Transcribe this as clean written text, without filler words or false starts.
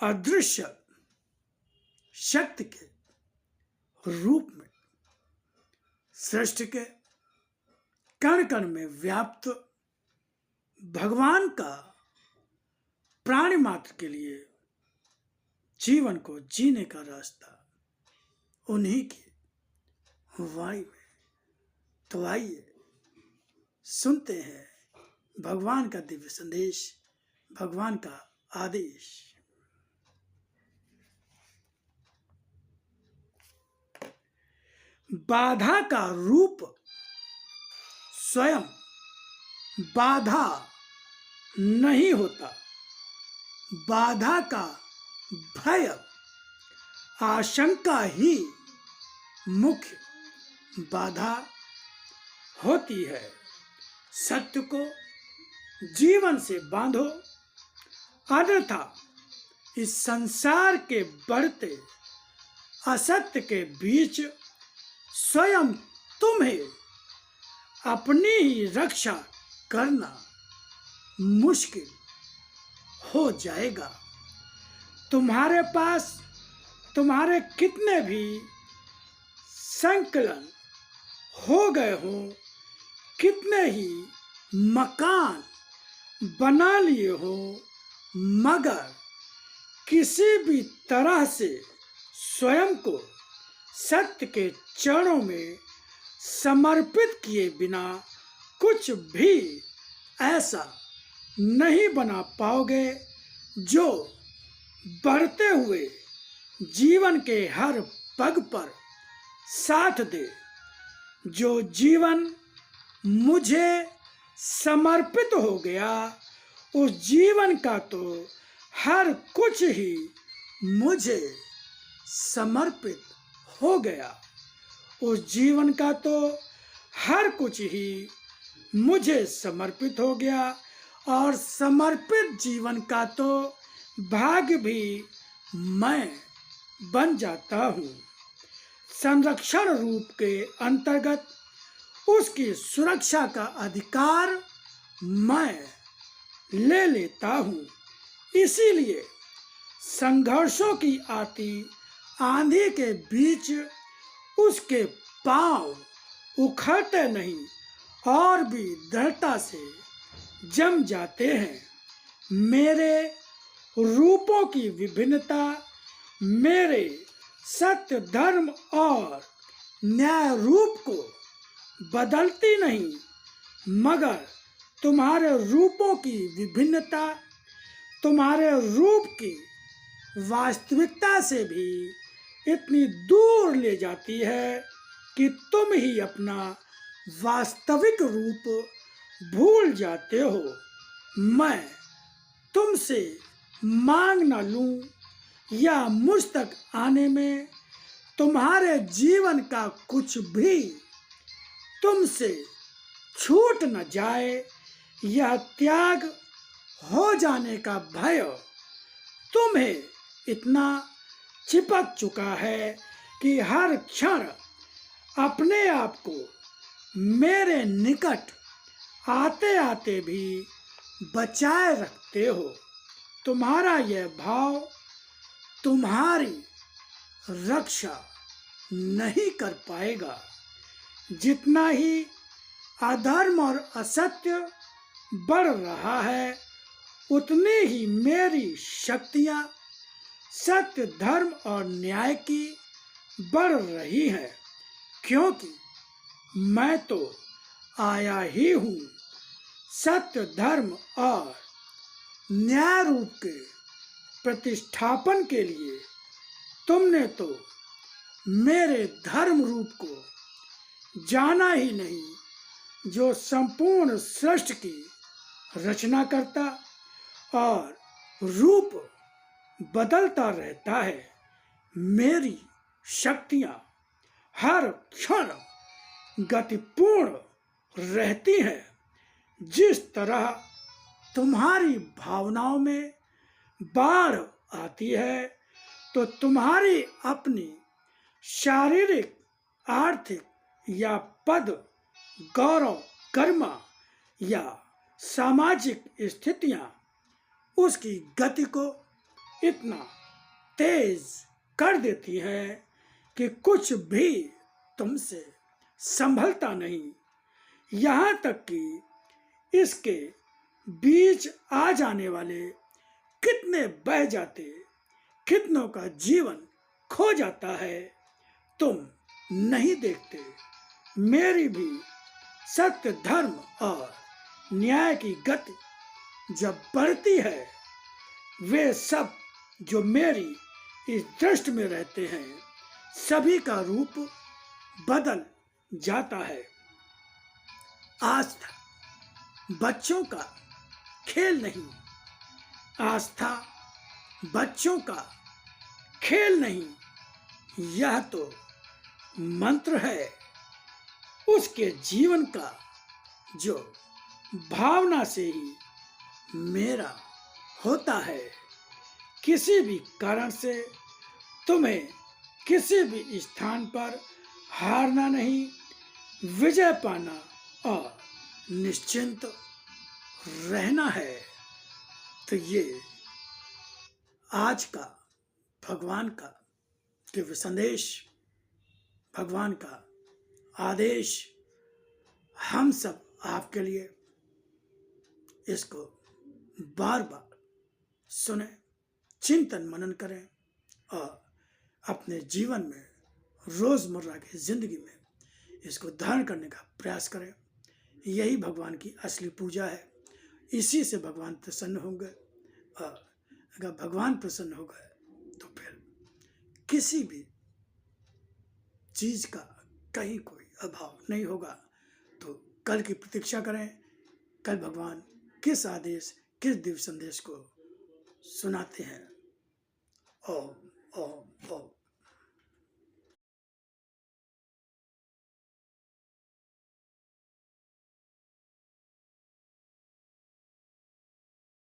अदृश्य शक्ति के रूप में सृष्टि के कण कण में व्याप्त भगवान का प्राणी मात्र के लिए जीवन को जीने का रास्ता उन्हीं की वाणी में। तो आइए सुनते हैं भगवान का दिव्य संदेश, भगवान का आदेश। बाधा का रूप स्वयं बाधा नहीं होता। बाधा का भय, आशंका ही मुख्य बाधा होती है। सत्य को जीवन से बांधो, अन्यथा इस संसार के बढ़ते असत्य के बीच स्वयं तुम्हें अपनी ही रक्षा करना मुश्किल हो जाएगा। तुम्हारे पास तुम्हारे कितने भी संकलन हो गए हो, कितने ही मकान बना लिए हो, मगर किसी भी तरह से स्वयं को सत्य के चरणों में समर्पित किए बिना कुछ भी ऐसा नहीं बना पाओगे जो बढ़ते हुए जीवन के हर पग पर साथ दे। जो जीवन मुझे समर्पित हो गया, उस जीवन का तो हर कुछ ही मुझे समर्पित हो गया। उस जीवन का तो हर कुछ ही मुझे समर्पित हो गया, और समर्पित जीवन का तो भाग्य भी मैं बन जाता हूँ। संरक्षण रूप के अंतर्गत उसकी सुरक्षा का अधिकार मैं ले लेता हूँ। इसीलिए संघर्षों की आती आंधी के बीच उसके पांव उखड़ते नहीं और भी दृढ़ता से जम जाते हैं। मेरे रूपों की विभिन्नता मेरे सत्य, धर्म और न्याय रूप को बदलती नहीं, मगर तुम्हारे रूपों की विभिन्नता तुम्हारे रूप की वास्तविकता से भी इतनी दूर ले जाती है कि तुम ही अपना वास्तविक रूप भूल जाते हो। मैं तुमसे मांग न लूं या मुझ तक आने में तुम्हारे जीवन का कुछ भी तुमसे छूट न जाए, यह त्याग हो जाने का भय तुम्हें इतना चिपक चुका है कि हर क्षण अपने आप को मेरे निकट आते आते भी बचाए रखते हो। तुम्हारा यह भाव तुम्हारी रक्षा नहीं कर पाएगा। जितना ही अधर्म और असत्य बढ़ रहा है, उतनी ही मेरी शक्तियाँ सत्य, धर्म और न्याय की बढ़ रही हैं, क्योंकि मैं तो आया ही हूँ सत्य, धर्म और न्याय रूप के प्रतिष्ठापन के लिए। तुमने तो मेरे धर्म रूप को जाना ही नहीं, जो संपूर्ण सृष्टि की रचना करता और रूप बदलता रहता है। मेरी शक्तियाँ हर क्षण गतिपूर्ण रहती हैं। जिस तरह तुम्हारी भावनाओं में बाढ़ आती है, तो तुम्हारी अपनी शारीरिक, आर्थिक या पद, गौरव, कर्मा या सामाजिक स्थितियां उसकी गति को इतना तेज कर देती है कि कुछ भी तुमसे संभलता नहीं। यहाँ तक कि इसके बीच आ जाने वाले कितने बह जाते, कितनों का जीवन खो जाता है, तुम नहीं देखते। मेरी भी सत्य, धर्म और न्याय की गति जब बढ़ती है, वे सब जो मेरी इस दृष्टि में रहते हैं, सभी का रूप बदल जाता है। आस्था बच्चों का खेल नहीं, आस्था बच्चों का खेल नहीं, यह तो मंत्र है उसके जीवन का, जो भावना से ही मेरा होता है। किसी भी कारण से तुम्हें किसी भी स्थान पर हारना नहीं, विजय पाना और निश्चिंत रहना है। तो ये आज का भगवान का दिव्य संदेश, भगवान का आदेश हम सब आपके लिए। इसको बार बार सुने, चिंतन मनन करें और अपने जीवन में, रोजमर्रा की जिंदगी में इसको धारण करने का प्रयास करें। यही भगवान की असली पूजा है। इसी से भगवान प्रसन्न होंगे, और अगर भगवान प्रसन्न हो गए तो फिर किसी भी चीज का कहीं कोई अभाव नहीं होगा। तो कल की प्रतीक्षा करें, कल भगवान किस आदेश, किस दिव्य संदेश को सुनाते हैं। ओम ओम।